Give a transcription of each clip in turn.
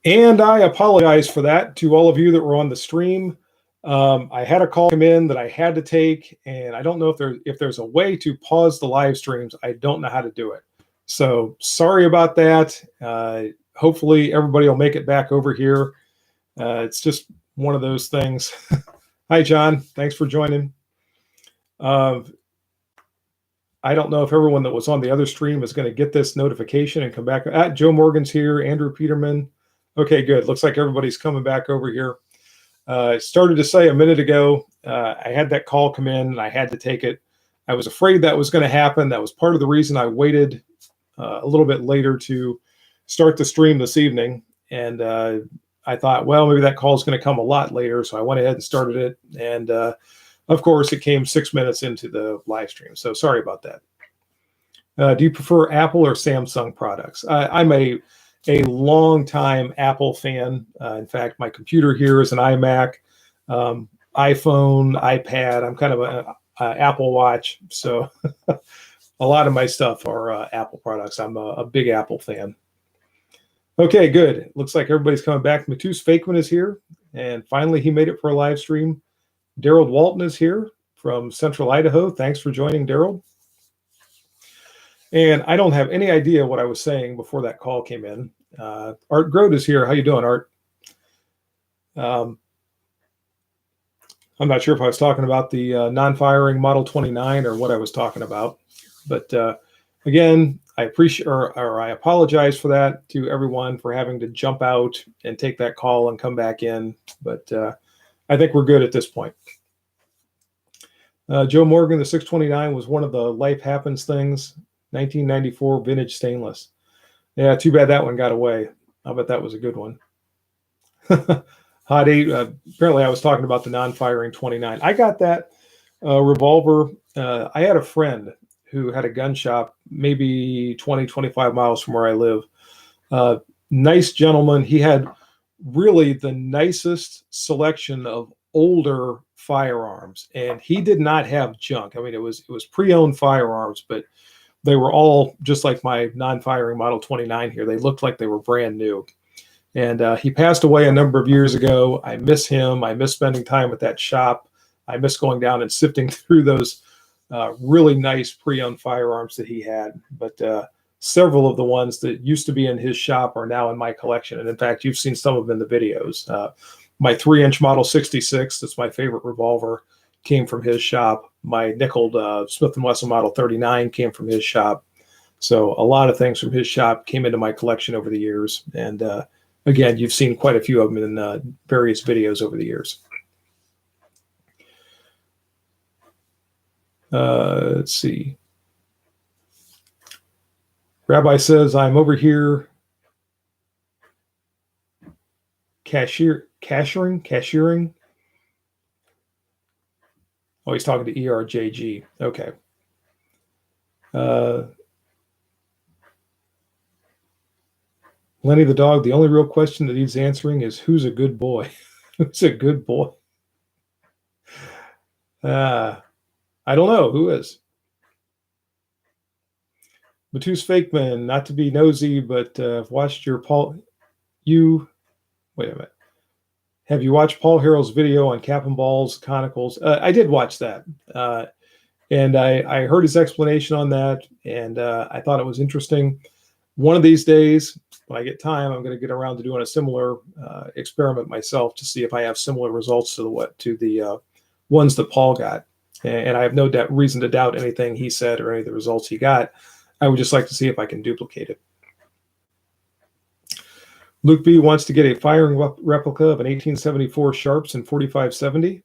And I apologize for that to all of you that were on the stream. I had a call come in that I had to take, and I don't know if there's a way to pause the live streams. I don't know how to do it. So sorry about that. Hopefully everybody will make it back over here. It's just one of those things. Hi, John. Thanks for joining. I don't know if everyone that was on the other stream is going to get this notification and come back. Joe Morgan's here. Andrew Peterman. Okay, good. Looks like everybody's coming back over here. I started to say a minute ago, I had that call come in and I had to take it. I was afraid that was going to happen. That was part of the reason I waited a little bit later to start the stream this evening. And I thought, well, maybe that call is going to come a lot later. So I went ahead and started it. And of course, it came 6 minutes into the live stream. So sorry about that. Do you prefer Apple or Samsung products? I'm a long-time Apple fan. In fact, my computer here is an iMac, iPhone, iPad. I'm kind of a Apple Watch. So a lot of my stuff are Apple products. I'm a big Apple fan. Okay, good. Looks like everybody's coming back. Matus Fakeman is here. And finally, he made it for a live stream. Daryl Walton is here from Central Idaho. Thanks for joining, Daryl. And I don't have any idea what I was saying before that call came in. Art Grote is here. How you doing, Art? I'm not sure if I was talking about the non-firing Model 29 or what I was talking about. But again, I appreciate or I apologize for that to everyone for having to jump out and take that call and come back in. But I think we're good at this point. Joe Morgan, the 629 was one of the Life Happens things. 1994 vintage stainless. Yeah, too bad that one got away. I bet that was a good one. Hot 8. Apparently, I was talking about the non-firing 29. I got that revolver. I had a friend who had a gun shop maybe 20, 25 miles from where I live. Nice gentleman. He had really the nicest selection of older firearms, and he did not have junk. I mean, it was pre-owned firearms, but they were all just like my non-firing Model 29 here. They looked like they were brand new. And he passed away a number of years ago. I miss him. I miss spending time at that shop. I miss going down and sifting through those really nice pre-owned firearms that he had. But several of the ones that used to be in his shop are now in my collection. And in fact, you've seen some of them in the videos. My 3-inch Model 66, that's my favorite revolver, came from his shop. My nickeled Smith & Wesson Model 39 came from his shop. So a lot of things from his shop came into my collection over the years. And again, you've seen quite a few of them in various videos over the years. Let's see. Rabbi says, I'm over here cashiering. Oh, he's talking to ERJG. Okay. Lenny the dog, the only real question that needs answering is who's a good boy? Who's a good boy? I don't know. Who is? Matus Fakeman, not to be nosy, but I've watched your Paul. Wait a minute. Have you watched Paul Harrell's video on cap and balls, conicals? I did watch that. And I heard his explanation on that, and I thought it was interesting. One of these days, when I get time, I'm going to get around to doing a similar experiment myself to see if I have similar results to the ones that Paul got. And I have no reason to doubt anything he said or any of the results he got. I would just like to see if I can duplicate it. Luke B wants to get a firing replica of an 1874 Sharps in 4570.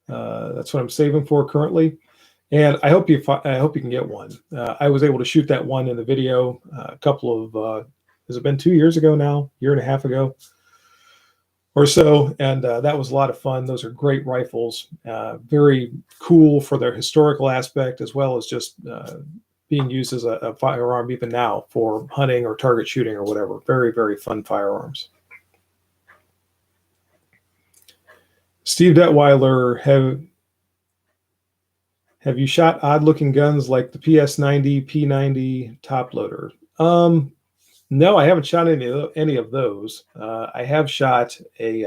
That's what I'm saving for currently, and I hope you can get one. I was able to shoot that one in the video a couple of has it been 2 years ago now, year and a half ago or so, and that was a lot of fun. Those are great rifles, very cool for their historical aspect as well as just being used as a firearm even now for hunting or target shooting or whatever. Very, very fun firearms. Steve Detweiler, have you shot odd-looking guns like the PS90, P90 top loader? No, I haven't shot any of those. I have shot a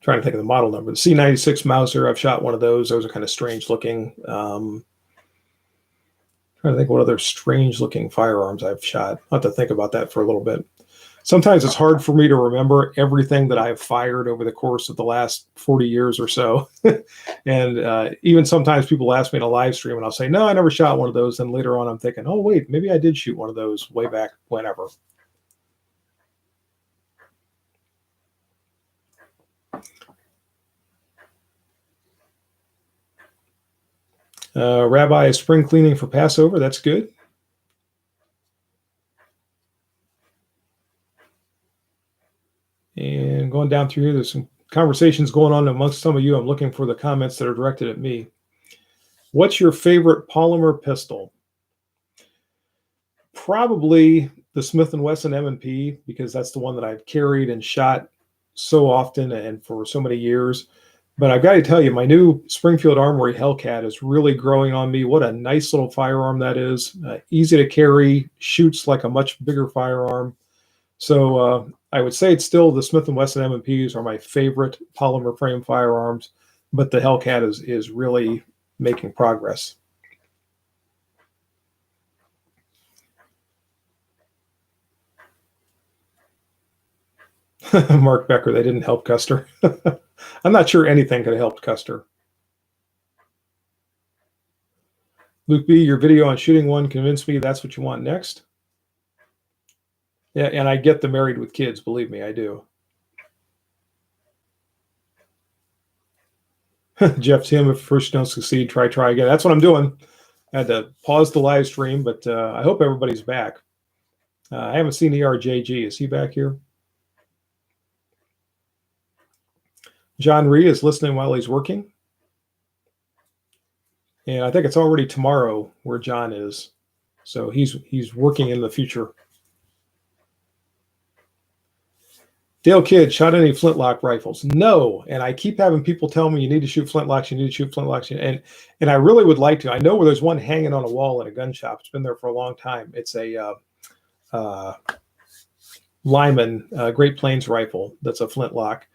trying to think of the model number, the C96 Mauser. I've shot one of those. Those are kind of strange looking. Trying to think what other strange looking firearms I've shot. I'll have to think about that for a little bit. Sometimes it's hard for me to remember everything that I've fired over the course of the last 40 years or so. And even sometimes people ask me in a live stream and I'll say, no, I never shot one of those. And later on, I'm thinking, oh, wait, maybe I did shoot one of those way back whenever. Rabbi is spring cleaning for Passover. That's good. And going down through here, there's some conversations going on amongst some of you. I'm looking for the comments that are directed at me. What's your favorite polymer pistol? Probably the Smith & Wesson M&P, because that's the one that I've carried and shot so often and for so many years. But I've got to tell you, my new Springfield Armory Hellcat is really growing on me. What a nice little firearm that is. Easy to carry, shoots like a much bigger firearm. So I would say it's still the Smith & Wesson M&Ps are my favorite polymer frame firearms, but the Hellcat is really making progress. Mark Becker, they didn't help Custer. I'm not sure anything could have helped Custer. Luke B., your video on shooting one convinced me that's what you want next. Yeah, and I get the married with kids, believe me, I do. Jeff Tim, if first you don't succeed, try again. That's what I'm doing. I had to pause the live stream, but I hope everybody's back. I haven't seen ERJG. Is he back here? John Rhee is listening while he's working. And I think it's already tomorrow where John is. So he's working in the future. Dale Kidd, shot any flintlock rifles? No. And I keep having people tell me you need to shoot flintlocks, you need to shoot flintlocks. And I really would like to. I know where there's one hanging on a wall at a gun shop. It's been there for a long time. It's a Lyman Great Plains rifle that's a flintlock.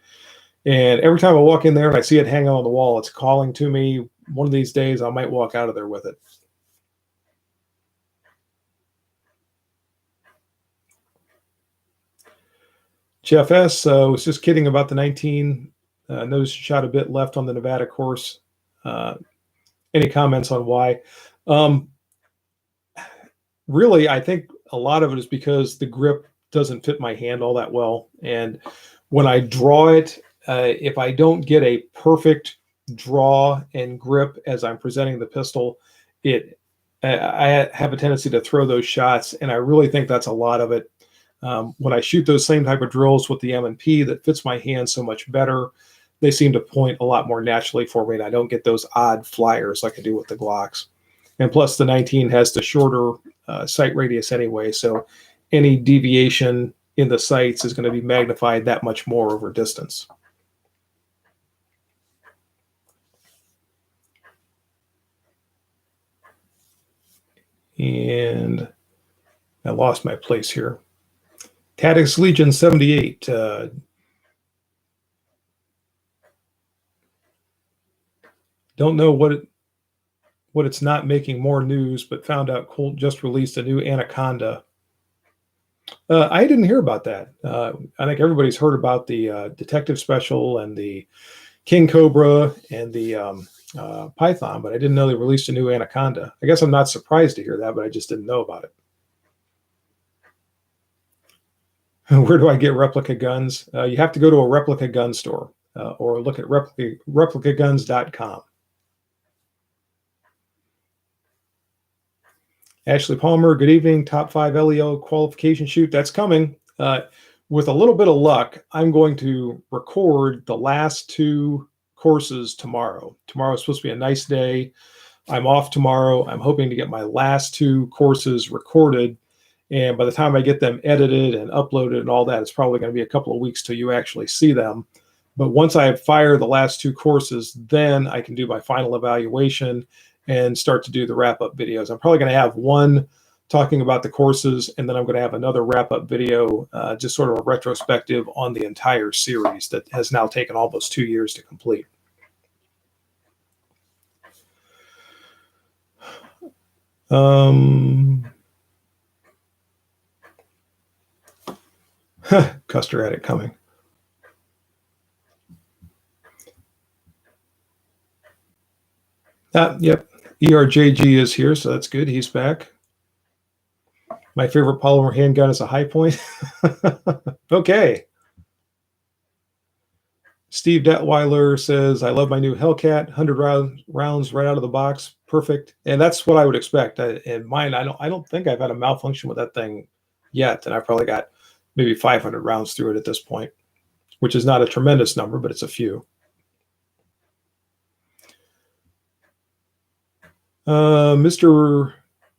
And every time I walk in there and I see it hanging on the wall, it's calling to me. One of these days, I might walk out of there with it. Jeff S. Was just kidding about the 19. Noticed you shot a bit left on the Nevada course. Any comments on why? Really, I think a lot of it is because the grip doesn't fit my hand all that well. And when I draw it, if I don't get a perfect draw and grip as I'm presenting the pistol, I have a tendency to throw those shots, and I really think that's a lot of it. When I shoot those same type of drills with the M&P that fits my hand so much better, they seem to point a lot more naturally for me, and I don't get those odd flyers like I do with the Glocks. And plus, the 19 has the shorter sight radius anyway, so any deviation in the sights is going to be magnified that much more over distance. And I lost my place here. Tactics Legion 78. Don't know what it's not making more news, but found out Colt just released a new Anaconda. I didn't hear about that. I think everybody's heard about the Detective Special and the King Cobra and the Python, but I didn't know they released a new Anaconda. I guess I'm not surprised to hear that, but I just didn't know about it. Where do I get replica guns? You have to go to a replica gun store or look at replicaguns.com. Ashley Palmer, good evening. Top 5 LEO qualification shoot. That's coming. With a little bit of luck, I'm going to record the last 2 courses tomorrow. Tomorrow is supposed to be a nice day. I'm off tomorrow. I'm hoping to get my last 2 courses recorded. And by the time I get them edited and uploaded and all that, it's probably going to be a couple of weeks till you actually see them. But once I have fired the last 2 courses, then I can do my final evaluation and start to do the wrap-up videos. I'm probably going to have one talking about the courses, and then I'm going to have another wrap-up video, just sort of a retrospective on the entire series that has now taken almost 2 years to complete. Custer had it coming. Yep, ERJG is here, so that's good. He's back. My favorite polymer handgun is a high point. Okay. Steve Detweiler says, I love my new Hellcat, 100 rounds right out of the box. Perfect. And that's what I would expect. In mine, I don't think I've had a malfunction with that thing yet. And I've probably got maybe 500 rounds through it at this point, which is not a tremendous number, but it's a few. Mr.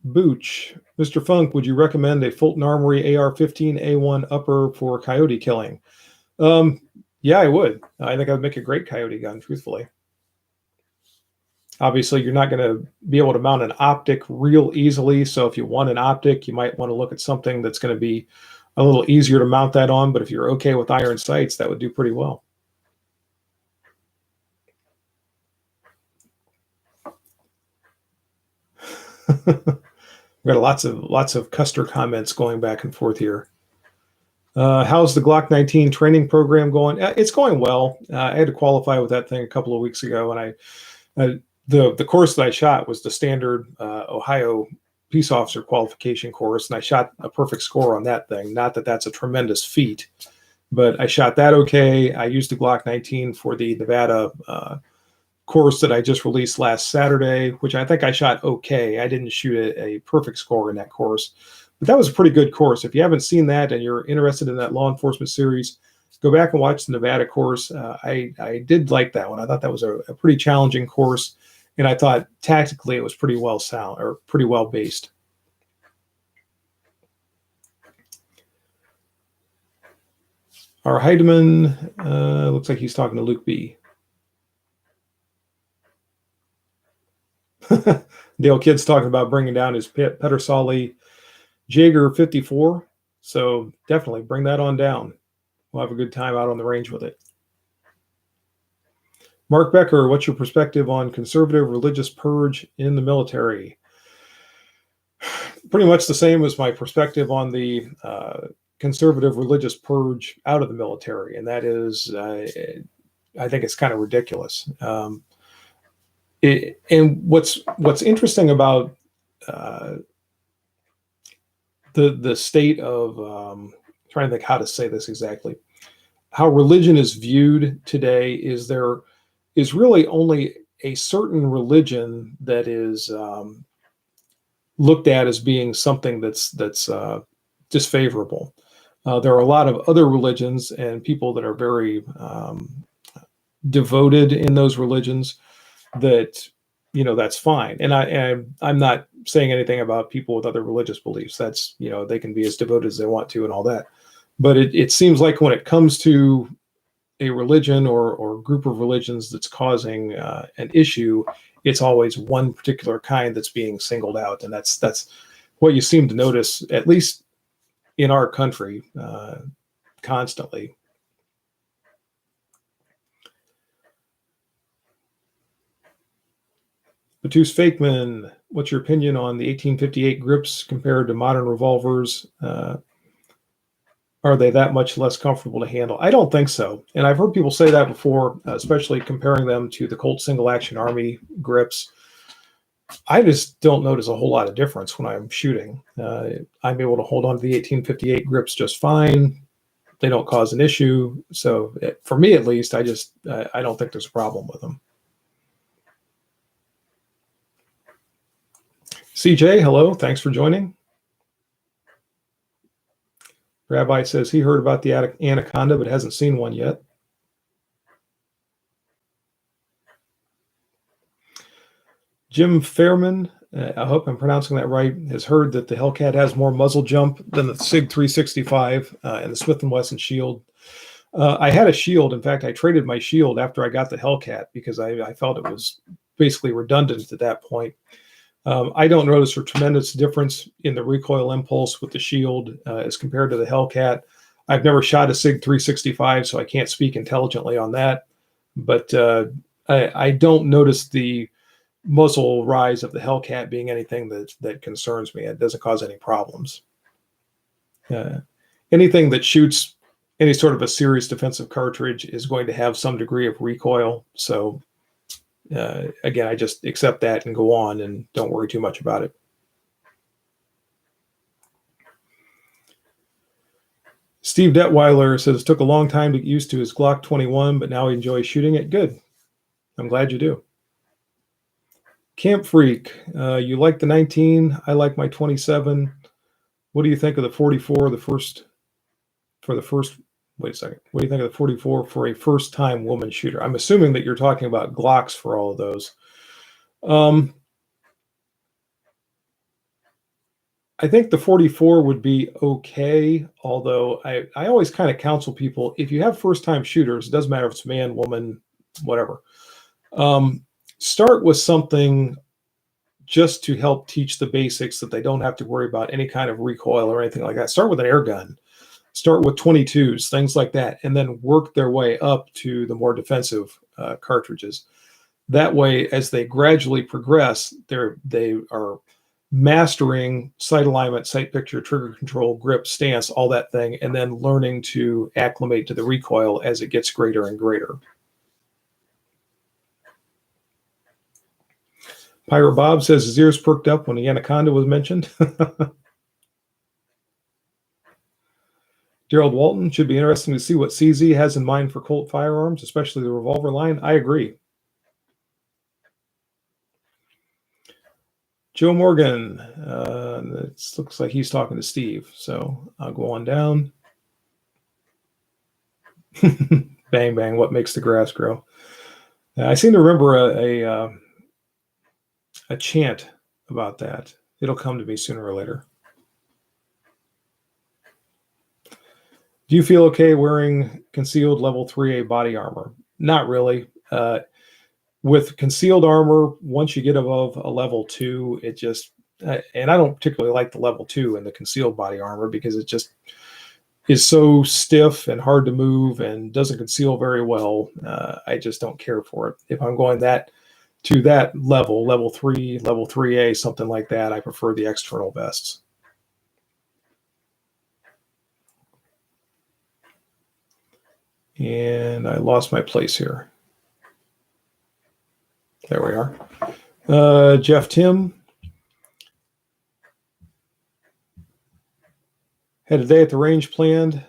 Booch, Mr. Funk, would you recommend a Fulton Armory AR-15A1 upper for coyote killing? Yeah, I would. I think I would make a great coyote gun, truthfully. Obviously, you're not going to be able to mount an optic real easily. So if you want an optic, you might want to look at something that's going to be a little easier to mount that on. But if you're okay with iron sights, that would do pretty well. We've got lots of Custer comments going back and forth here. How's the Glock 19 training program going? It's going well. I had to qualify with that thing a couple of weeks ago, and the course that I shot was the standard Ohio peace officer qualification course, and I shot a perfect score on that thing. Not that that's a tremendous feat, but I shot that okay. I used the Glock 19 for the Nevada course that I just released last Saturday, which I think I shot okay. I didn't shoot a perfect score in that course, but that was a pretty good course. If you haven't seen that and you're interested in that law enforcement series, go back and watch the Nevada course. I did like that one. I thought that was a pretty challenging course, and I thought tactically it was pretty well based. Our Heidemann looks like he's talking to Luke B. Dale Kidd's talking about bringing down his Pedersoli Jaeger 54. So definitely bring that on down. We'll have a good time out on the range with it. Mark Becker, what's your perspective on conservative religious purge in the military? Pretty much the same as my perspective on the conservative religious purge out of the military. And that is, I think it's kind of ridiculous. And what's interesting about the state of trying to think how to say this exactly, how religion is viewed today is there is really only a certain religion that is looked at as being something that's disfavorable. There are a lot of other religions and people that are very devoted in those religions that, that's fine. And I'm not saying anything about people with other religious beliefs. That's, they can be as devoted as they want to and all that. But it seems like when it comes to a religion or group of religions that's causing an issue, it's always one particular kind that's being singled out. And that's what you seem to notice, at least in our country, constantly. Batus Fakeman, what's your opinion on the 1858 grips compared to modern revolvers? Are they that much less comfortable to handle? I don't think so. And I've heard people say that before, especially comparing them to the Colt Single Action Army grips. I just don't notice a whole lot of difference when I'm shooting. I'm able to hold on to the 1858 grips just fine. They don't cause an issue. So for me, at least, I don't think there's a problem with them. CJ, hello. Thanks for joining. Rabbi says he heard about the anaconda, but hasn't seen one yet. Jim Fairman, I hope I'm pronouncing that right, has heard that the Hellcat has more muzzle jump than the SIG 365 and the Smith & Wesson Shield. I had a Shield. In fact, I traded my Shield after I got the Hellcat because I felt it was basically redundant at that point. I don't notice a tremendous difference in the recoil impulse with the Shield as compared to the Hellcat. I've never shot a SIG 365, so I can't speak intelligently on that. But I don't notice the muzzle rise of the Hellcat being anything that concerns me. It doesn't cause any problems. Anything that shoots any sort of a serious defensive cartridge is going to have some degree of recoil. So again, I just accept that and go on and don't worry too much about it. Steve Detweiler says it took a long time to get used to his Glock 21, but now he enjoys shooting it. Good. I'm glad you do. Camp Freak, you like the 19. I like my 27. What do you think of the 44? Wait a second. What do you think of the 44 for a first-time woman shooter? I'm assuming that you're talking about Glocks for all of those. I think the 44 would be okay, although I always kind of counsel people, if you have first-time shooters, it doesn't matter if it's man, woman, whatever, start with something just to help teach the basics that they don't have to worry about any kind of recoil or anything like that. Start with an air gun. Start with 22s, things like that, and then work their way up to the more defensive cartridges. That way, as they gradually progress, they are mastering sight alignment, sight picture, trigger control, grip, stance, all that thing, and then learning to acclimate to the recoil as it gets greater and greater. Pyro Bob says his ears perked up when the Anaconda was mentioned. Gerald Walton, should be interesting to see what CZ has in mind for Colt firearms, especially the revolver line. I agree. Joe Morgan, it looks like he's talking to Steve, so I'll go on down. Bang, bang, what makes the grass grow? I seem to remember a chant about that. It'll come to me sooner or later. Do you feel okay wearing concealed level 3A body armor? Not really. With concealed armor, once you get above a level 2, it just, and I don't particularly like the level 2 in the concealed body armor because it just is so stiff and hard to move and doesn't conceal very well. I just don't care for it. If I'm going to that level 3, level 3A, something like that, I prefer the external vests. And I lost my place here. There we are. Jeff Tim had a day at the range planned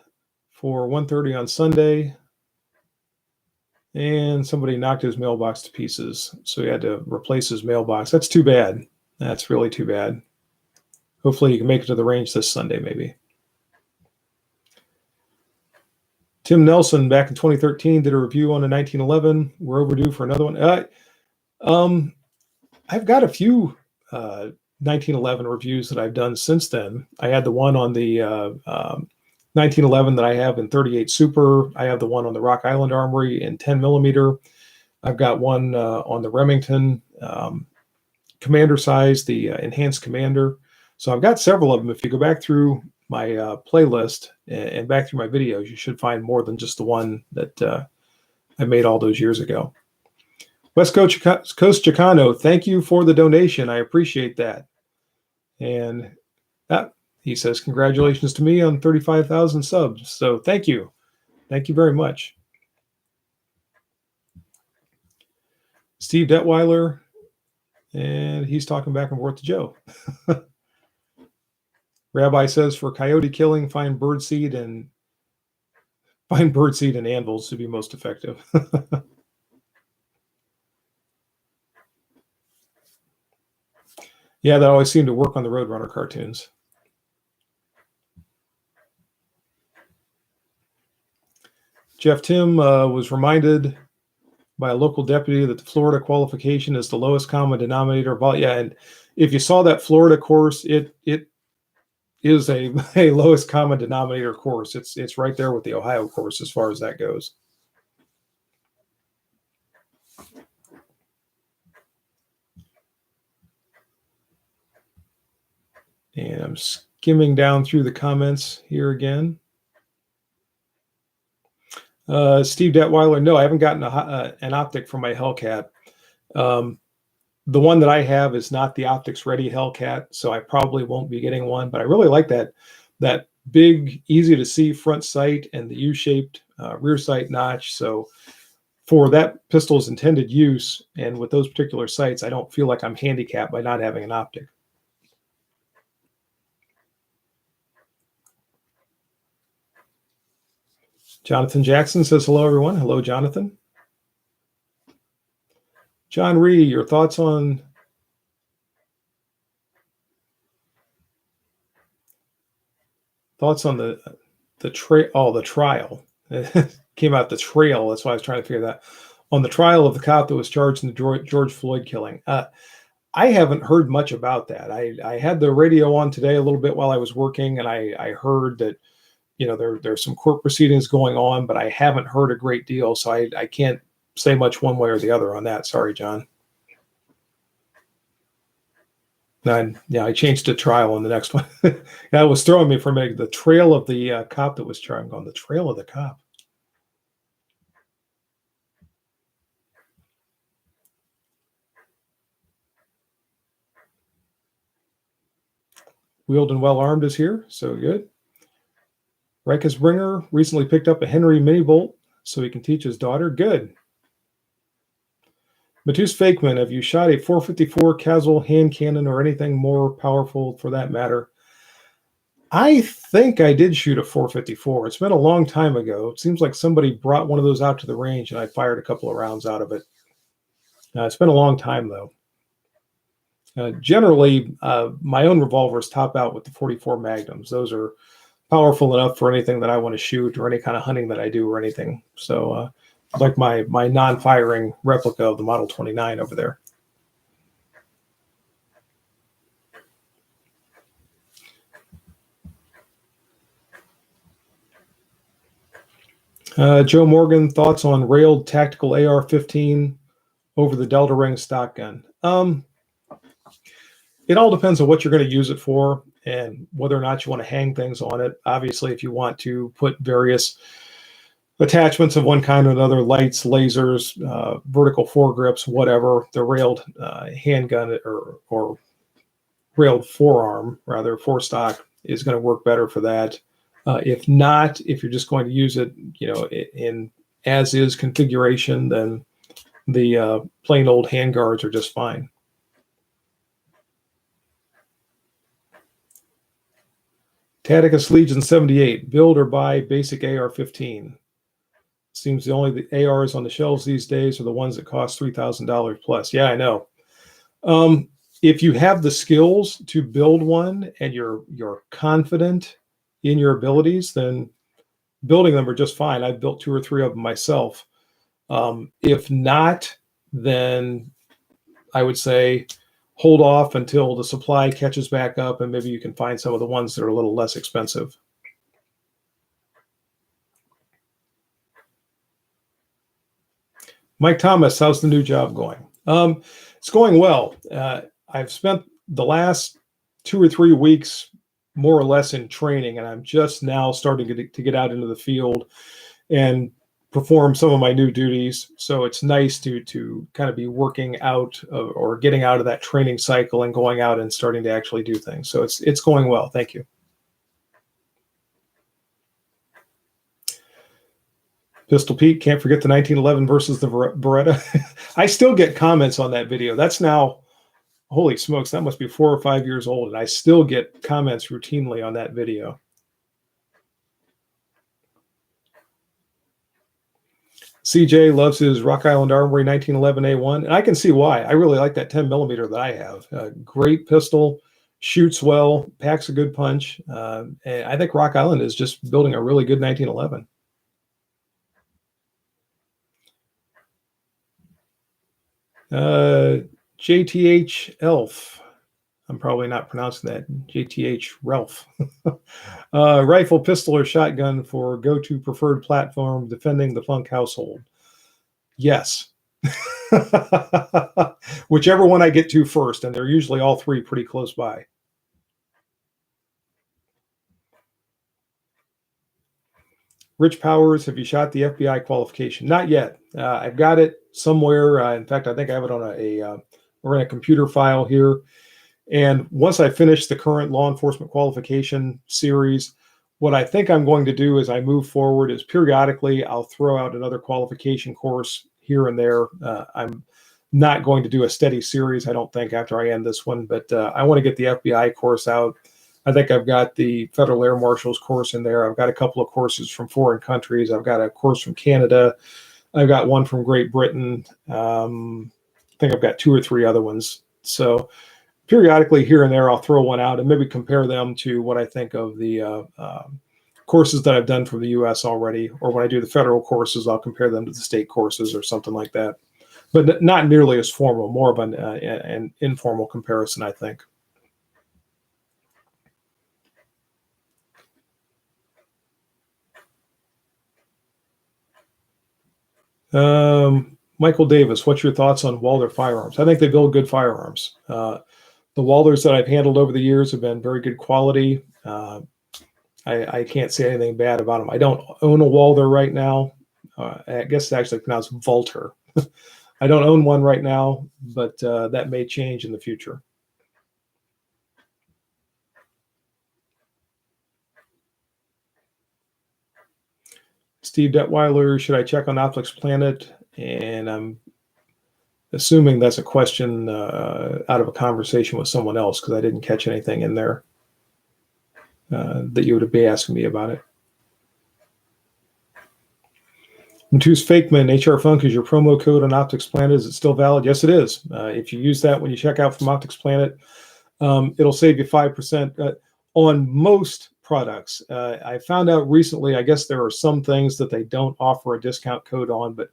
for 1:30 on Sunday, and somebody knocked his mailbox to pieces, so he had to replace his mailbox. That's too bad. That's really too bad. Hopefully you can make it to the range this Sunday, maybe. Tim Nelson, back in 2013, did a review on a 1911. We're overdue for another one. I've got a few 1911 reviews that I've done since then. I had the one on the 1911 that I have in 38 Super. I have the one on the Rock Island Armory in 10 millimeter. I've got one on the Remington Commander size, the Enhanced Commander. So I've got several of them. If you go back through my playlist and back through my videos, you should find more than just the one that I made all those years ago. West Coast Chicano, thank you for the donation. I appreciate that. And he says, congratulations to me on 35,000 subs. So thank you. Thank you very much. Steve Detweiler, and he's talking back and forth to Joe. Rabbi says for coyote killing, find birdseed and anvils to be most effective. Yeah, that always seemed to work on the Roadrunner cartoons. Jeff Tim was reminded by a local deputy that the Florida qualification is the lowest common denominator of all. Yeah, and if you saw that Florida course, it is a lowest common denominator course. It's right there with the Ohio course as far as that goes. And I'm skimming down through the comments here again. Steve Detweiler, no, I haven't gotten an optic for my Hellcat. The one that I have is not the optics ready Hellcat, so I probably won't be getting one, but I really like that big, easy to see front sight and the U-shaped rear sight notch. So for that pistol's intended use and with those particular sights, I don't feel like I'm handicapped by not having an optic. Jonathan Jackson says hello, everyone. Hello, Jonathan. John Ree, your thoughts on the trial. It came out the trail. That's why I was trying to figure that. On the trial of the cop that was charged in the George Floyd killing. I haven't heard much about that. I had the radio on today a little bit while I was working, and I heard that, you know, there's some court proceedings going on, but I haven't heard a great deal, so I can't say much one way or the other on that. Sorry, John. I changed to trial on the next one. That was throwing me for a minute. The trail of the cop that was charged. On the trail of the cop. Wheeled and well armed is here, so good. Rikus Bringer recently picked up a Henry mini bolt so he can teach his daughter. Good. Matus Fakeman, have you shot a 454 casual hand cannon or anything more powerful for that matter? I think I did shoot a 454. It's been a long time ago. It seems like somebody brought one of those out to the range and I fired a couple of rounds out of it. It's been a long time, though. Generally, my own revolvers top out with the 44 Magnums. Those are powerful enough for anything that I want to shoot or any kind of hunting that I do or anything. So like my non-firing replica of the Model 29 over there. Joe Morgan, thoughts on railed tactical AR-15 over the Delta Ring stock gun? It all depends on what you're going to use it for and whether or not you want to hang things on it. Obviously, if you want to put various attachments of one kind or another, lights, lasers, vertical foregrips, whatever, the railed handgun or railed forearm, rather, forestock is going to work better for that. If not, if you're just going to use it, you know, in as-is configuration, then the plain old handguards are just fine. Tacticus Legion 78, build or buy basic AR-15. Seems the only the ARs on the shelves these days are the ones that cost $3,000 plus. Yeah, I know. If you have the skills to build one and you're confident in your abilities, then building them are just fine. I've built 2 or 3 of them myself. If not, then I would say hold off until the supply catches back up and maybe you can find some of the ones that are a little less expensive. Mike Thomas, how's the new job going? It's going well. I've spent the last 2 or 3 weeks more or less in training, and I'm just now starting to get out into the field and perform some of my new duties. So it's nice to kind of be working out or getting out of that training cycle and going out and starting to actually do things. So it's going well. Thank you. Pistol Pete, can't forget the 1911 versus the Beretta. I still get comments on that video. That's now, holy smokes, that must be 4 or 5 years old. And I still get comments routinely on that video. CJ loves his Rock Island Armory 1911 A1, and I can see why. I really like that 10 millimeter that I have. Great pistol, shoots well, packs a good punch. And I think Rock Island is just building a really good 1911. JTH Elf. I'm probably not pronouncing that. JTH Ralph. Rifle, pistol, or shotgun for go-to preferred platform defending the Funk household. Yes. Whichever one I get to first, and they're usually all 3 pretty close by. Rich Powers, have you shot the FBI qualification? Not yet. I've got it somewhere. In fact, I think I have it on we're in a computer file here. And once I finish the current law enforcement qualification series, what I think I'm going to do as I move forward is periodically I'll throw out another qualification course here and there. I'm not going to do a steady series, I don't think, after I end this one, but I want to get the FBI course out. I think I've got the Federal Air Marshal's course in there. I've got a couple of courses from foreign countries. I've got a course from Canada. I've got one from Great Britain. I think I've got 2 or 3 other ones. So periodically here and there, I'll throw one out and maybe compare them to what I think of the courses that I've done from the U.S. already. Or when I do the federal courses, I'll compare them to the state courses or something like that. But not nearly as formal, more of an informal comparison, I think. Michael Davis, what's your thoughts on Walther firearms? I think they build good firearms. The Walthers that I've handled over the years have been very good quality. I can't say anything bad about them. I don't own a Walther right now. I guess it's actually pronounced Walter. I don't own one right now, but that may change in the future. Steve Detweiler, should I check on Optics Planet? And I'm assuming that's a question out of a conversation with someone else because I didn't catch anything in there that you would be asking me about it. Matus Fakeman, HR Funk is your promo code on Optics Planet. Is it still valid? Yes, it is. If you use that when you check out from Optics Planet, it'll save you 5% on most products. I found out recently, I guess there are some things that they don't offer a discount code on, but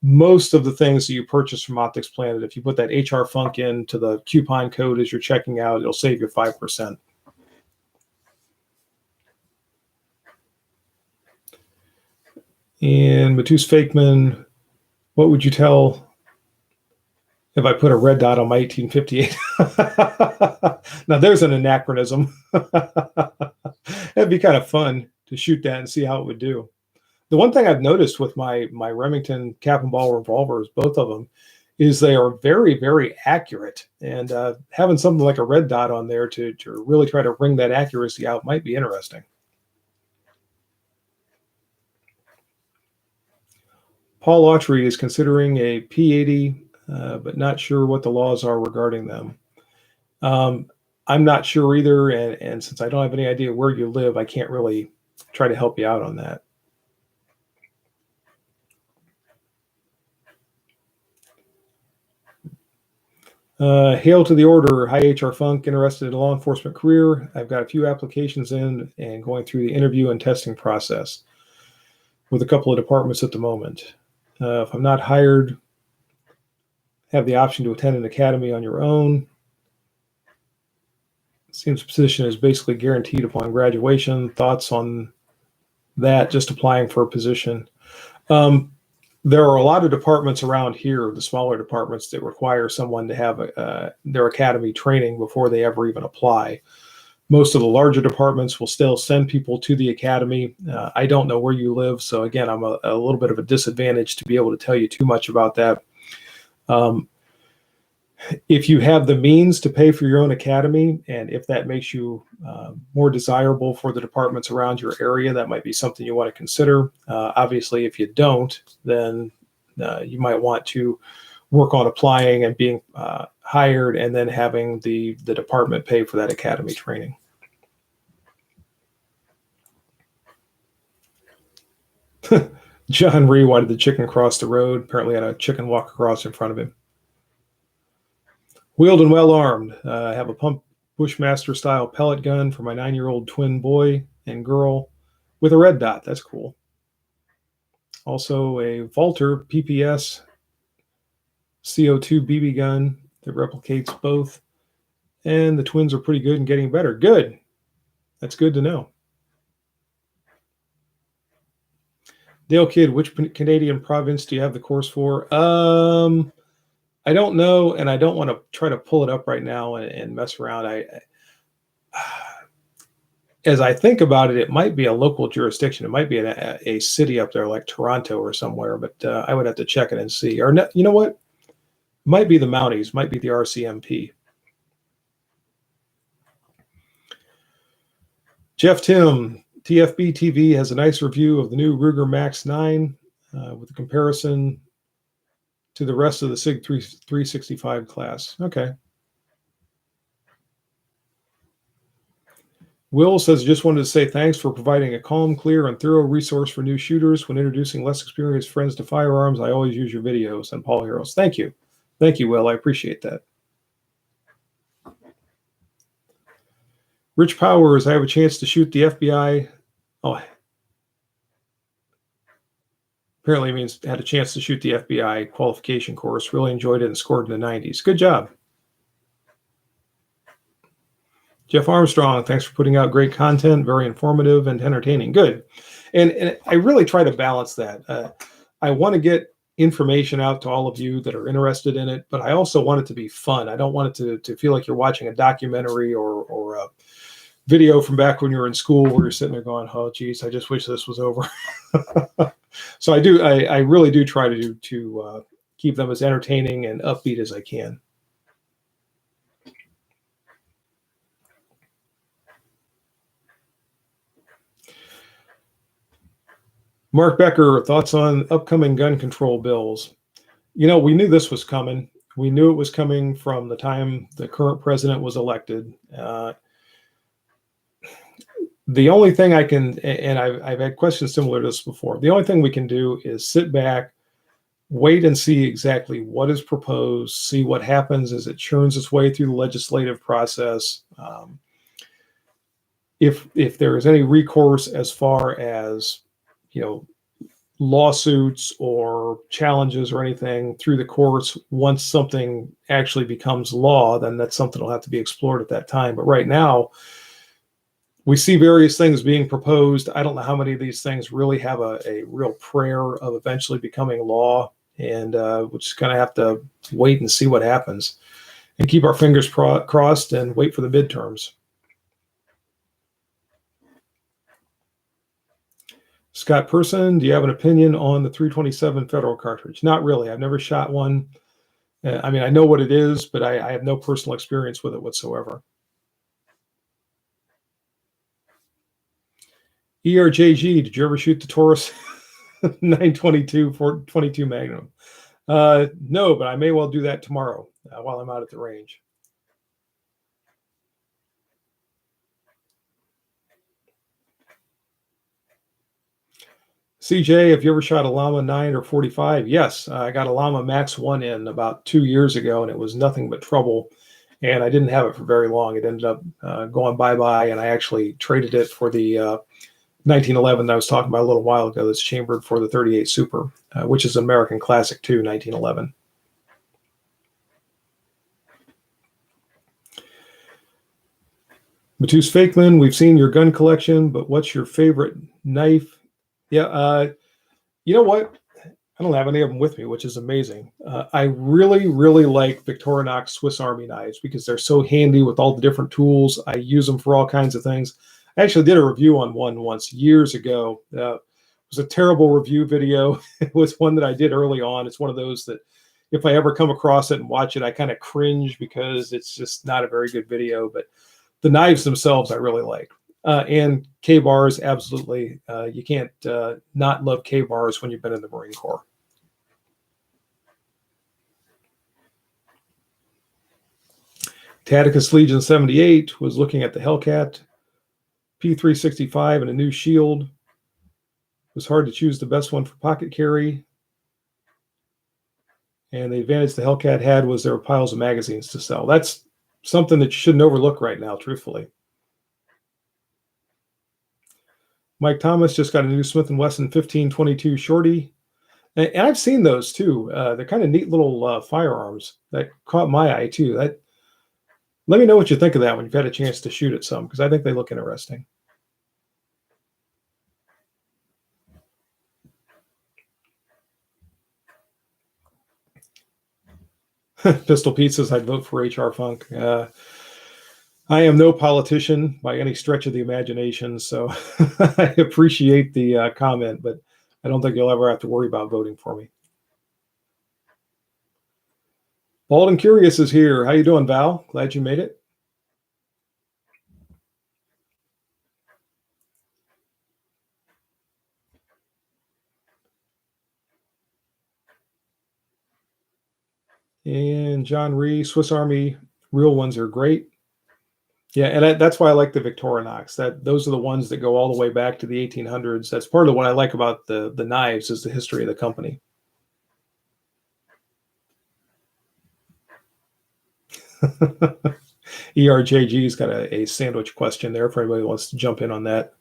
most of the things that you purchase from Optics Planet, if you put that HR Funk into the coupon code as you're checking out, it'll save you 5%. And Matus Fakeman, what would you tell if I put a red dot on my 1858? Now there's an anachronism. That'd be kind of fun to shoot that and see how it would do. The one thing I've noticed with my Remington cap and ball revolvers, both of them, is they are very, very accurate. And having something like a red dot on there to really try to wring that accuracy out might be interesting. Paul Autry is considering a P80, but not sure what the laws are regarding them. I'm not sure either, and since I don't have any idea where you live, I can't really try to help you out on that. Hail to the order. Hi, HR Funk. Interested in a law enforcement career. I've got a few applications in and going through the interview and testing process with a couple of departments at the moment. If I'm not hired, have the option to attend an academy on your own. Seems the position is basically guaranteed upon graduation. Thoughts on that, just applying for a position? There are a lot of departments around here, the smaller departments, that require someone to have their academy training before they ever even apply. Most of the larger departments will still send people to the academy. I don't know where you live, so again, I'm a little bit of a disadvantage to be able to tell you too much about that. If you have the means to pay for your own academy, and if that makes you more desirable for the departments around your area, that might be something you want to consider. Obviously, if you don't, then you might want to work on applying and being hired and then having the department pay for that academy training. John Ree wanted the chicken cross the road. Apparently had a chicken walk across in front of him. Wheeled and well armed. I have a pump Bushmaster style pellet gun for my 9-year-old twin boy and girl with a red dot. That's cool. Also a Walther PPS CO2 BB gun that replicates both. And the twins are pretty good and getting better. Good. That's good to know. Dale Kidd, which Canadian province do you have the course for? I don't know, and I don't want to try to pull it up right now and mess around. as I think about it, it might be a local jurisdiction. It might be a city up there like Toronto or somewhere, but I would have to check it and see. Or you know what? Might be the Mounties, might be the RCMP. Jeff Tim, TFB TV has a nice review of the new Ruger Max 9 with a comparison to the rest of the SIG 365 class. Okay. Will says, just wanted to say thanks for providing a calm, clear, and thorough resource for new shooters. When introducing less experienced friends to firearms, I always use your videos. And Paul Heroes. Thank you. Thank you, Will. I appreciate that. Rich Powers, I have a chance to shoot the FBI. Oh, apparently it means had a chance to shoot the FBI qualification course. Really enjoyed it and scored in the 90s. Good job. Jeff Armstrong, thanks for putting out great content, very informative and entertaining. Good. And I really try to balance that. I want to get information out to all of you that are interested in it, but I also want it to be fun. I don't want it to feel like you're watching a documentary or a video from back when you were in school where you're sitting there going, oh, geez, I just wish this was over. So I really do try to keep them as entertaining and upbeat as I can. Mark Becker, thoughts on upcoming gun control bills? You know, we knew this was coming. We knew it was coming from the time the current president was elected. The only thing I can, and I've had questions similar to this before, the only thing we can do is sit back, wait and see exactly what is proposed, see what happens as it churns its way through the legislative process. If there is any recourse as far as, you know, lawsuits or challenges or anything through the courts, once something actually becomes law, then that's something that'll have to be explored at that time. But right now, we see various things being proposed. I don't know how many of these things really have a real prayer of eventually becoming law, and we're just going to have to wait and see what happens and keep our fingers crossed and wait for the midterms. Scott Person, do you have an opinion on the 327 federal cartridge? Not really. I've never shot one. I mean, I know what it is, but I have no personal experience with it whatsoever. ERJG, did you ever shoot the Taurus 922 422 Magnum? No, but I may well do that tomorrow while I'm out at the range. CJ, have you ever shot a Llama 9 or 45? Yes, I got a Llama Max 1 in about 2 years ago, and it was nothing but trouble. And I didn't have it for very long. It ended up going bye-bye, and I actually traded it for the 1911 that I was talking about a little while ago that's chambered for the 38 Super, which is an American classic too, 1911. Matus Fakeman, we've seen your gun collection, but what's your favorite knife? Yeah, you know what? I don't have any of them with me, which is amazing. I really, really like Victorinox Swiss Army knives because they're so handy with all the different tools. I use them for all kinds of things. I actually did a review on one once years ago. It was a terrible review video. It was one that I did early on. It's one of those that if I ever come across it and watch it, I kind of cringe because it's just not a very good video. But the knives themselves I really like. And K-bars, absolutely. You can't not love K-bars when you've been in the Marine Corps. Taticus Legion 78 was looking at the Hellcat P365 and a new shield. It was hard to choose the best one for pocket carry. And the advantage the Hellcat had was there were piles of magazines to sell. That's something that you shouldn't overlook right now, truthfully. Mike Thomas just got a new Smith & Wesson 1522 Shorty. And I've seen those too. They're kind of neat little firearms that caught my eye too. Let me know what you think of that when you've had a chance to shoot at some, because I think they look interesting. Pistol Pete says I'd vote for HR Funk. I am no politician by any stretch of the imagination, so I appreciate the comment, but I don't think you'll ever have to worry about voting for me. Bald and Curious is here. How you doing, Val? Glad you made it. And John Ree, Swiss Army real ones are great. Yeah, and that's why I like the Victorinox. Those are the ones that go all the way back to the 1800s. That's part of what I like about the knives is the history of the company. ERJG's got a sandwich question there for anybody who wants to jump in on that.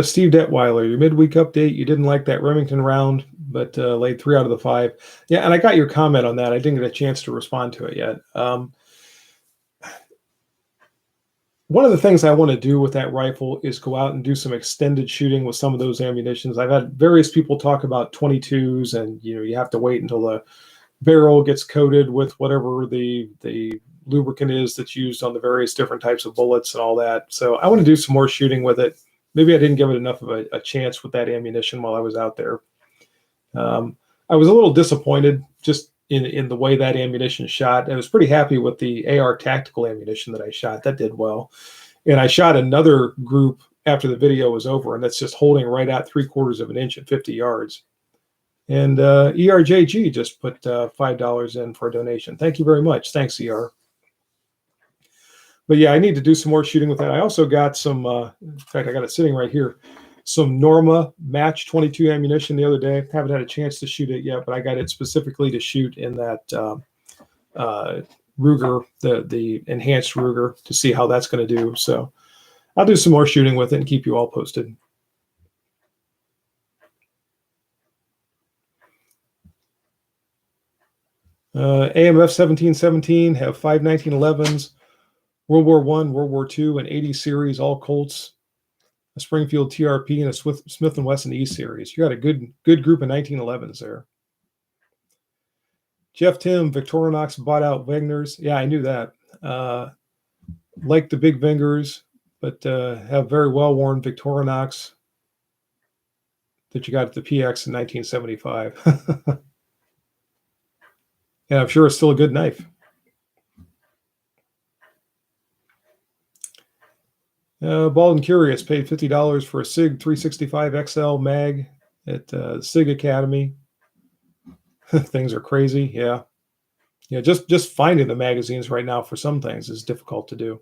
Steve Detweiler, your midweek update. You didn't like that Remington round, but laid 3 out of the 5. Yeah, and I got your comment on that. I didn't get a chance to respond to it yet. One of the things I want to do with that rifle is go out and do some extended shooting with some of those ammunitions. I've had various people talk about 22s, and you have to wait until the barrel gets coated with whatever the lubricant is that's used on the various different types of bullets and all that. So I want to do some more shooting with it. Maybe I didn't give it enough of a chance with that ammunition while I was out there. I was a little disappointed just in the way that ammunition shot. I was pretty happy with the AR tactical ammunition that I shot. That did well. And I shot another group after the video was over, and that's just holding right at 3/4 of an inch at 50 yards. And ERJG just put $5 in for a donation. Thank you very much. Thanks, ER. But yeah, I need to do some more shooting with that. I also got some, in fact, I got it sitting right here, some Norma Match 22 ammunition the other day. Haven't had a chance to shoot it yet, but I got it specifically to shoot in that Ruger, the enhanced Ruger, to see how that's going to do. So I'll do some more shooting with it and keep you all posted. AMF 1717 have 5 1911s. World War I, World War II, an 80 series, all Colts, a Springfield TRP, and a Smith & Wesson E series. You got a good group of 1911s there. Jeff Tim, Victorinox bought out Wegners. Yeah, I knew that. Like the big Vingers, but have very well-worn Victorinox that you got at the PX in 1975. And I'm sure it's still a good knife. Bald and Curious paid $50 for a SIG 365 XL mag at SIG Academy. Things are crazy. Yeah. Just finding the magazines right now for some things is difficult to do.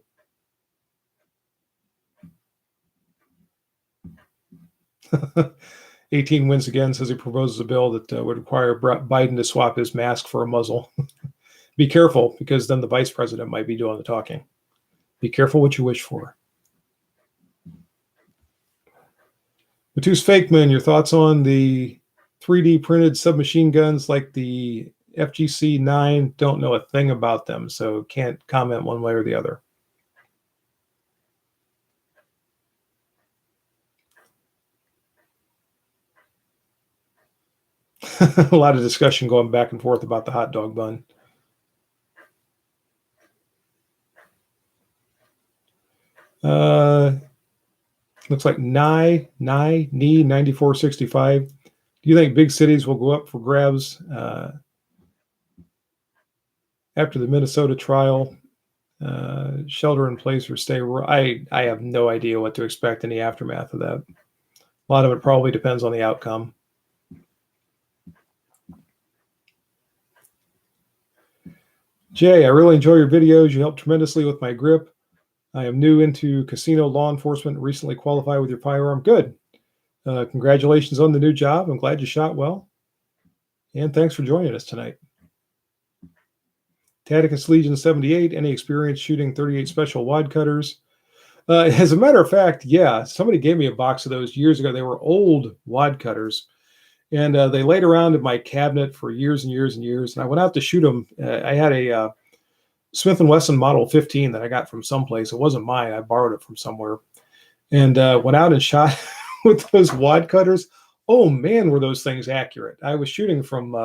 "18 wins again," says he proposes a bill that would require Biden to swap his mask for a muzzle. Be careful, because then the vice president might be doing the talking. Be careful what you wish for. Matus Fakeman, your thoughts on the 3D printed submachine guns like the FGC-9? Don't know a thing about them, so can't comment one way or the other. A lot of discussion going back and forth about the hot dog bun. Looks like Nye 9465. Do you think big cities will go up for grabs after the Minnesota trial? Shelter in place or stay? I have no idea what to expect in the aftermath of that. A lot of it probably depends on the outcome. Jay, I really enjoy your videos. You help tremendously with my grip. I am new into casino law enforcement, recently qualified with your firearm. Good. Congratulations on the new job. I'm glad you shot well. And thanks for joining us tonight. Taticus Legion 78, any experience shooting 38 special wad cutters? As a matter of fact, yeah, somebody gave me a box of those years ago. They were old wad cutters, and they laid around in my cabinet for years and years and years. And I went out to shoot them. I had a Smith & Wesson Model 15 that I got from someplace. It wasn't mine. I borrowed it from somewhere. And went out and shot with those wad cutters. Oh, man, were those things accurate. I was shooting from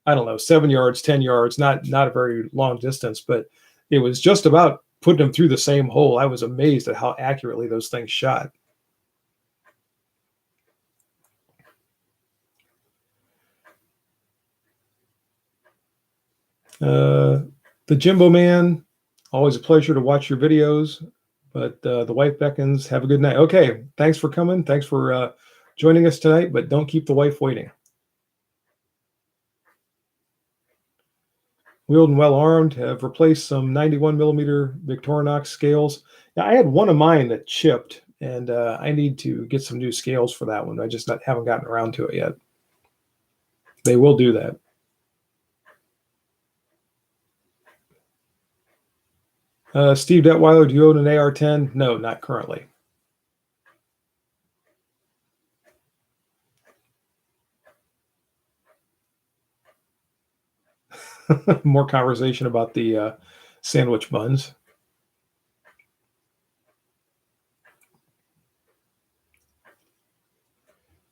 I don't know, 7 yards, 10 yards, not a very long distance, but it was just about putting them through the same hole. I was amazed at how accurately those things shot. The Jimbo Man, always a pleasure to watch your videos, but the wife beckons. Have a good night. Okay, thanks for coming. Thanks for joining us tonight, but don't keep the wife waiting. Wheeled and well armed, have replaced some 91 millimeter Victorinox scales. Now, I had one of mine that chipped, and I need to get some new scales for that one. I just haven't gotten around to it yet. They will do that. Steve Detweiler, do you own an AR-10? No, not currently. More conversation about the sandwich buns.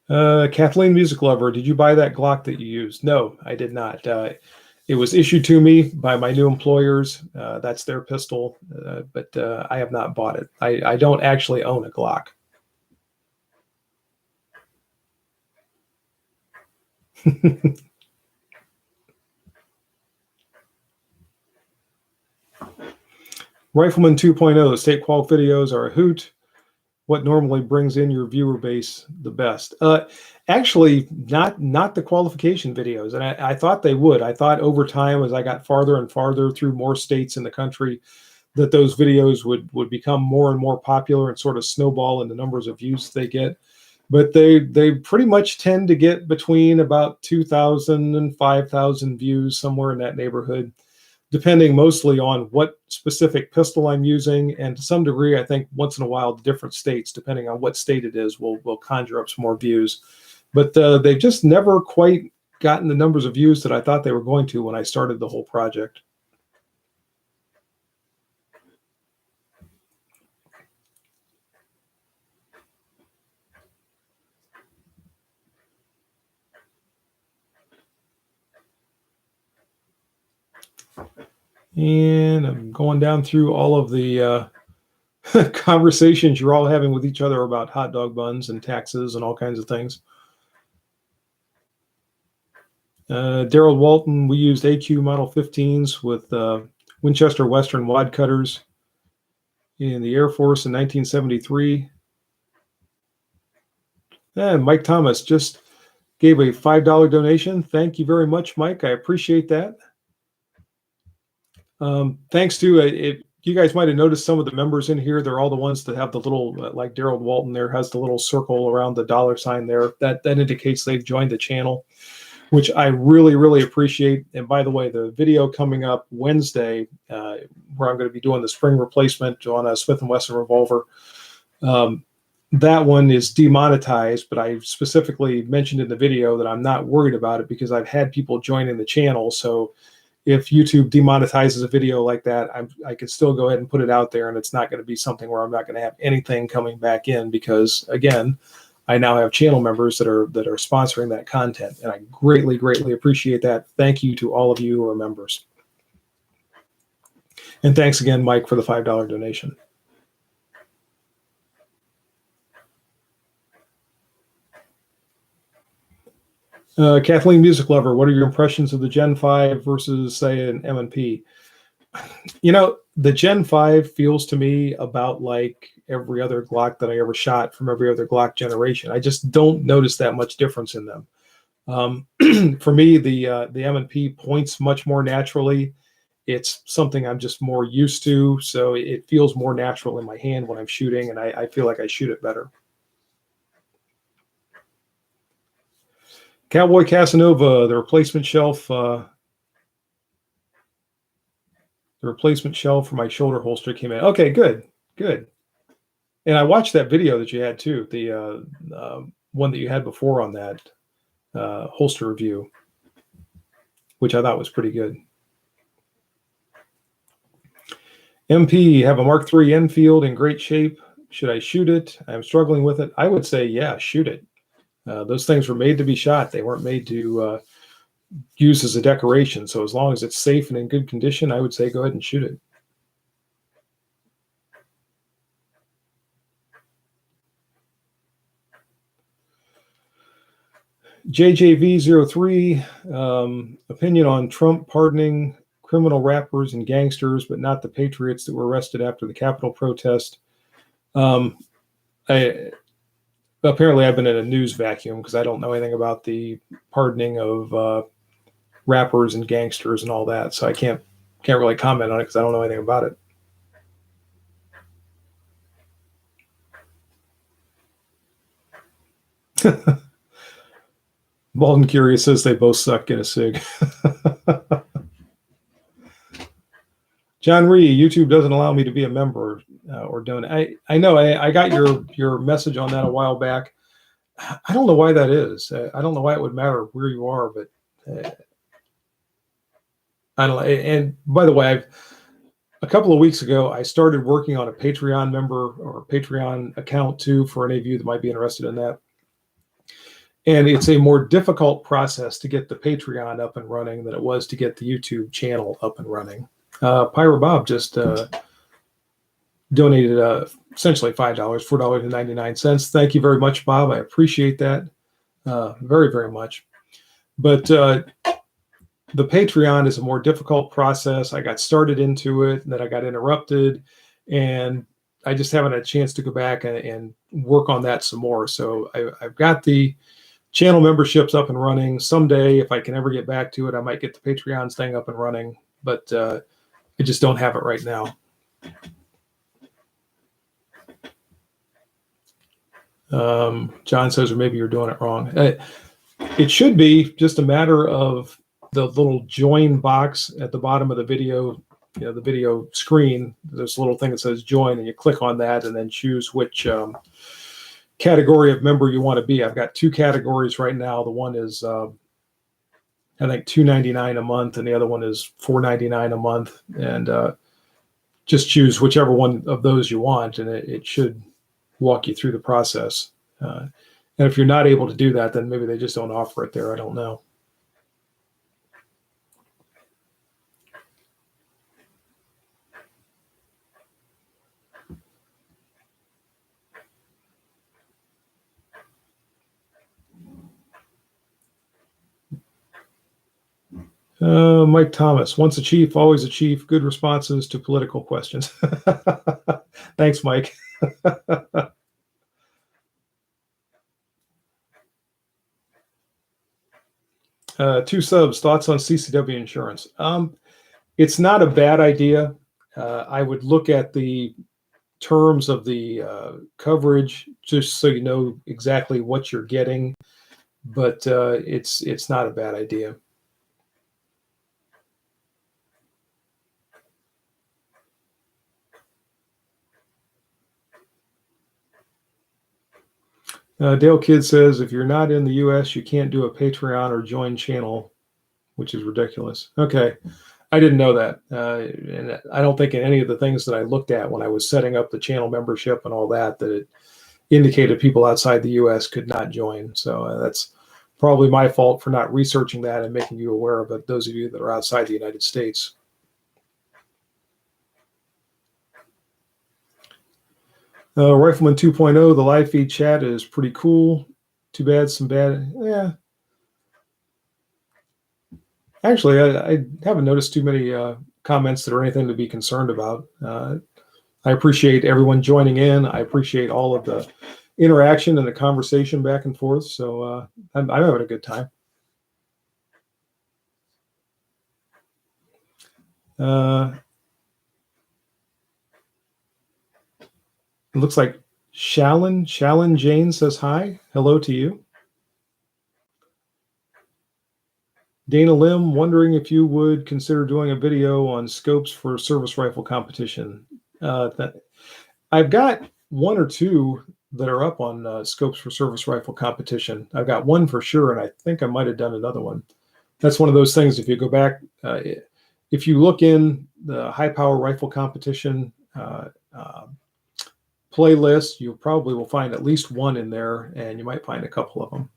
Kathleen Music Lover, did you buy that Glock that you used? No, I did not. It was issued to me by my new employers. That's their pistol, but I have not bought it. I don't actually own a Glock. Rifleman 2.0, the state qual videos are a hoot. What normally brings in your viewer base the best? Actually, not the qualification videos, and I thought they would. I thought over time, as I got farther and farther through more states in the country, that those videos would become more and more popular and sort of snowball in the numbers of views they get. But they pretty much tend to get between about 2,000 and 5,000 views, somewhere in that neighborhood, depending mostly on what specific pistol I'm using, and to some degree, I think once in a while, the different states, depending on what state it is, will conjure up some more views. But they've just never quite gotten the numbers of views that I thought they were going to when I started the whole project. And I'm going down through all of the conversations you're all having with each other about hot dog buns and taxes and all kinds of things. Daryl Walton, we used AQ Model 15s with Winchester Western wad cutters in the Air Force in 1973. And Mike Thomas just gave a $5 donation. Thank you very much, Mike. I appreciate that. Thanks to you guys might have noticed some of the members in here. They're all the ones that have the little, like Daryl Walton there has the little circle around the dollar sign there. That indicates they've joined the channel, which I really, really appreciate. And by the way, the video coming up Wednesday, where I'm going to be doing the spring replacement on a Smith & Wesson revolver, that one is demonetized, but I specifically mentioned in the video that I'm not worried about it because I've had people joining the channel. So if YouTube demonetizes a video like that, I could still go ahead and put it out there, and it's not going to be something where I'm not going to have anything coming back in because, again, I now have channel members that are sponsoring that content, and I greatly, greatly appreciate that. Thank you to all of you who are members. And thanks again, Mike, for the $5 donation. Kathleen Music Lover, what are your impressions of the Gen 5 versus, say, an M&P? You know, the Gen 5 feels to me about like every other Glock that I ever shot from every other Glock generation. I just don't notice that much difference in them. For me, the M&P points much more naturally. It's something I'm just more used to, so it feels more natural in my hand when I'm shooting, and I feel like I shoot it better. Cowboy Casanova, the replacement shelf for my shoulder holster came in. Okay, good. And I watched that video that you had too, the one that you had before on that holster review, which I thought was pretty good. MP, have a Mark III Enfield in great shape. Should I shoot it? I'm struggling with it. I would say, yeah, shoot it. Those things were made to be shot. They weren't made to use as a decoration. So as long as it's safe and in good condition, I would say go ahead and shoot it. JJV03, opinion on Trump pardoning criminal rappers and gangsters, but not the patriots that were arrested after the Capitol protest. Apparently I've been in a news vacuum because I don't know anything about the pardoning of rappers and gangsters and all that. So I can't really comment on it because I don't know anything about it. Bald and Curious says they both suck. Get a sig. John Ree, YouTube doesn't allow me to be a member or donate. I know. I got your message on that a while back. I don't know why that is. I don't know why it would matter where you are, but I don't know. And by the way, a couple of weeks ago, I started working on a Patreon member or Patreon account too, for any of you that might be interested in that. And it's a more difficult process to get the Patreon up and running than it was to get the YouTube channel up and running. Pyro Bob just donated essentially $5, $4.99. Thank you very much, Bob. I appreciate that very, very much. But the Patreon is a more difficult process. I got started into it, and then I got interrupted, and I just haven't had a chance to go back and work on that some more. So I've got the channel memberships up and running. Someday, if I can ever get back to it, I might get the Patreon thing up and running, but I just don't have it right now. John says, or maybe you're doing it wrong. It should be just a matter of the little join box at the bottom of the video, the video screen. There's a little thing that says join, and you click on that and then choose which category of member you want to be. I've got two categories right now. The one is I think $2.99 a month, and the other one is $4.99 a month. And just choose whichever one of those you want, and it should walk you through the process. And if you're not able to do that, then maybe they just don't offer it there. I don't know. Mike Thomas, once a chief, always a chief. Good responses to political questions. Thanks, Mike. 2 subs, thoughts on CCW insurance. It's not a bad idea. I would look at the terms of the coverage just so you know exactly what you're getting, but it's not a bad idea. Dale Kidd says, if you're not in the U.S., you can't do a Patreon or join channel, which is ridiculous. Okay. I didn't know that. And I don't think in any of the things that I looked at when I was setting up the channel membership and all that, that it indicated people outside the U.S. could not join. So that's probably my fault for not researching that and making you aware of it, those of you that are outside the United States. Rifleman 2.0, the live feed chat is pretty cool. Too bad, some bad. Yeah. Actually, I haven't noticed too many comments that are anything to be concerned about. I appreciate everyone joining in. I appreciate all of the interaction and the conversation back and forth. So I'm having a good time. It looks like Shallon Jane says hi. Hello to you. Dana Lim, wondering if you would consider doing a video on scopes for service rifle competition. I've got 1 or 2 that are up on scopes for service rifle competition. I've got one for sure, and I think I might have done another one. That's one of those things, if you go back, if you look in the high power rifle competition playlist, you probably will find at least one in there, and you might find a couple of them.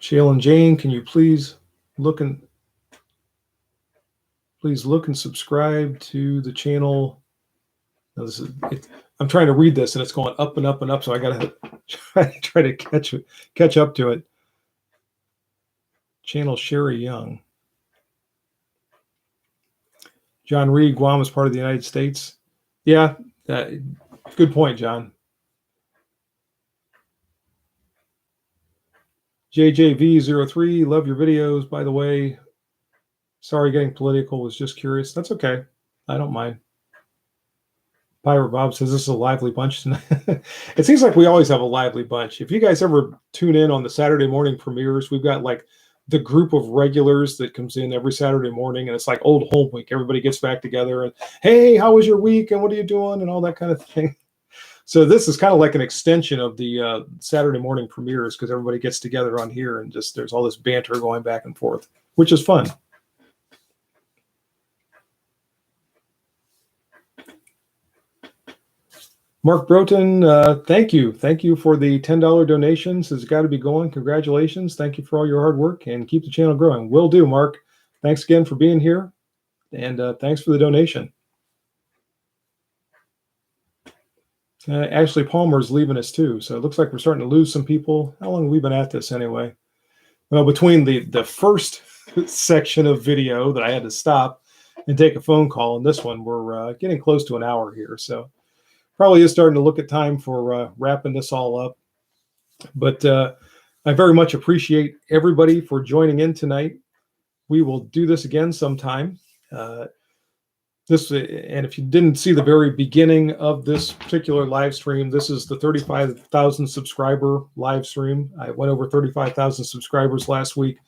Shale and Jane, can you please look and subscribe to the channel? Now, I'm trying to read this and it's going up and up and up, so I gotta try to catch up to it. Channel Sherry Young. John Reed, Guam is part of the United States. Yeah, good point, John. JJV03, love your videos, by the way. Sorry getting political, was just curious. That's okay. I don't mind. Pirate Bob says this is a lively bunch tonight. It seems like we always have a lively bunch. If you guys ever tune in on the Saturday morning premieres, we've got like the group of regulars that comes in every Saturday morning, and it's like old home week. Everybody gets back together and, hey, how was your week? And what are you doing? And all that kind of thing. So this is kind of like an extension of the Saturday morning premieres, because everybody gets together on here and just there's all this banter going back and forth, which is fun. Mark Broughton, thank you. Thank you for the $10 donations. It's got to be going. Congratulations. Thank you for all your hard work and keep the channel growing. Will do, Mark. Thanks again for being here. And thanks for the donation. Ashley Palmer's leaving us too. So it looks like we're starting to lose some people. How long have we been at this anyway? Well, between the first section of video that I had to stop and take a phone call and this one, we're getting close to an hour here. So probably is starting to look at time for wrapping this all up. But I very much appreciate everybody for joining in tonight. We will do this again sometime. And if you didn't see the very beginning of this particular live stream, this is the 35,000 subscriber live stream. I went over 35,000 subscribers last week,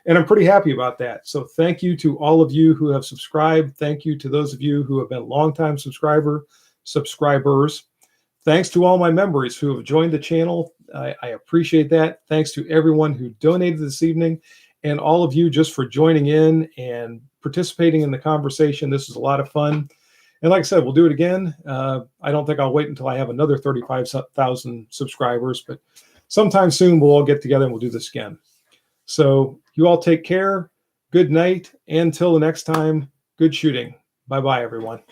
and I'm pretty happy about that. So thank you to all of you who have subscribed. Thank you to those of you who have been longtime subscribers. Thanks to all my members who have joined the channel. I appreciate that. Thanks to everyone who donated this evening, and all of you just for joining in and participating in the conversation. This is a lot of fun. And like I said, we'll do it again. I don't think I'll wait until I have another 35,000 subscribers, but sometime soon we'll all get together and we'll do this again. So you all take care. Good night. And until the next time, good shooting. Bye-bye, everyone.